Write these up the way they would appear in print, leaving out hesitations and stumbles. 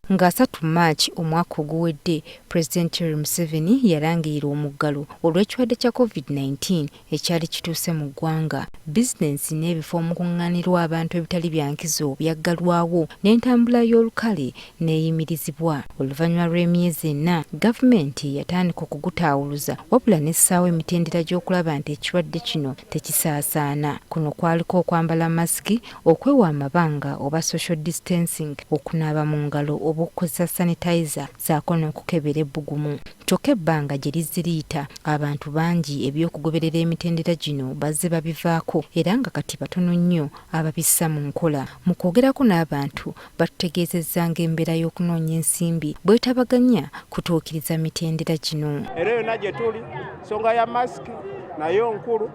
Nga 3 March omwaka oguwedde, President Yoweri Museveni yalangirira omuggalo olw'ekirwadde kya COVID-19 ekyali kituuse mu ggwanga. Bizinensi n'ebifo omukungaanirwa abantu ebitali bya nkizo byaggalwawo n'entambula y'olukale n'eyimirizibwa. Oluvannyuma lw'emyezi 4, gavumenti yatandika okugutaawuluza wabula n'essaawo emitendera gy'okulaba nti ekirwadde kino tekisaasaana. Kuno kwaliko okwambala masiki, okwewa amabanga oba social distancing, okunaaba mu ngalo oba okukozesa sanitizer saako n'okukebera ebbugumu. Kyokka ebbanga gye lizze liyita, abantu bangi eby'okugoberera emitendera gino bazze babivaako era nga kati batono nnyo ababissa mu nkola. Mu kwogerako n'abantu batutegeezezza ng'embeera y'okunoonya ensimbi bwetabaganya kutuukiriza mitendera gino. Era yonna gye tuli, nsonga ya masiki nayo nkulu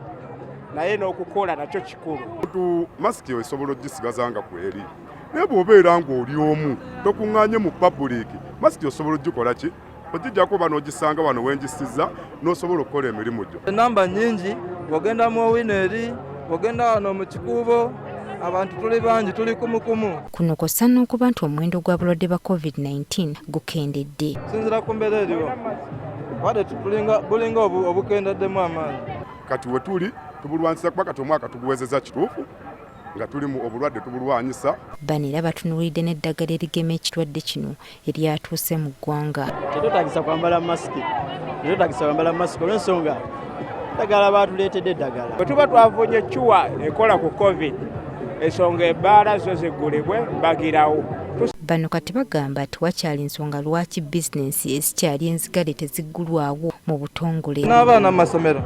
naye n'okukola nakyo kikulu. Masiki osobola oggisigaza ku eri naye bw'obeera ng'oli omu tokuŋŋaanye mu pabuliiki, masiki osobola ogikola ki? Ogijjako bano ogisanga wano wenjisiza n'osobola okukola emirimu gyo. Enamba nnyingi, bw'ogenda mu owineri, bw'ogenda wano mu kikuubo, abantu tuli bangi, tuli kumukumu. Kuno kw'ossa n'okuba nti omuwendo gw'abalwadde ba COVID-19 gukendedde. Sinzira ku mbeera eriwo, wadde bulinga obukendeddemu amaanyi. Kati we tuli tubulwanyisa kuba kati omwaka tuguwezezza kituufu nga tuli mu obulwadde tubulwanyisa. Bano era batunuulidde n'eddagala erigema ekirwadde kino eryatuuse mu ggwanga. Tetwetagisa kwambala masiki, olw'ensonga eddagala baatuleetedde eddagala. Bwe tuba twavunye cuwa ekola ku COVID, ensonga ebbaala zo ziggulibwe bagirawo. Bano kati bagamba nti wakyali nsonga lwaki bizinensi ezikyali enzigale teziggulwawo mu butongole. N'abaana mu masomero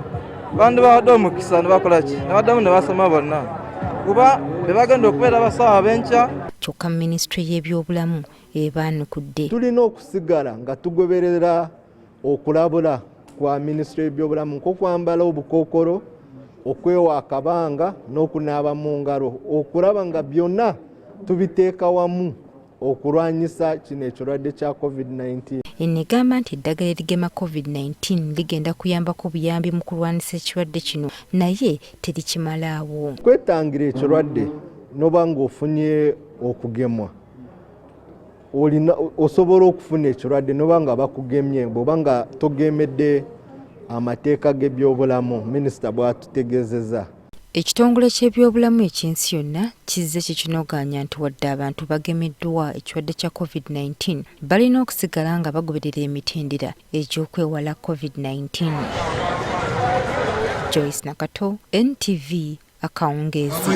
bandibadde omukisa ne bakola ki? Ne baddamu ne basoma bonna. Kuba be bagenda okubeera abasawo ab'enkya. Kyokka minisitule y'ebyobulamu ebaanukudde. Tulina okusigala nga tugoberera okulabula kwa minisitule y'ebyobulamu nk'okwambala obukookolo, okwewa akabanga n'okunaaba mu ngalo, okulaba nga byonna tubiteeka wamu okulwanyisa kino ekirwadde kya COVID-19. Eno egamba nti eddagala erigema COVID-19 ligenda kuyambako buyambi mu kulwanyisa ekirwadde kino naye terikimalaawo. Kwetangira ekirwadde noba ng'ofunye okugemwa, osobola okufuna ekirwadde noba nga bakugemye bw'oba nga togemedde amateeka g'ebyobulamu, minisita bw'atutegeezezza. Ekitongole ky'ebyobulamu eky'ensi yonna kizze kikinoganya nti wadde abantu bagemeddwa ekirwadde kya COVID-19 balina okusigala nga bagoberera emitendera egy'okwewala COVID-19. Joyce Nakato, NTV, Akawungeezi.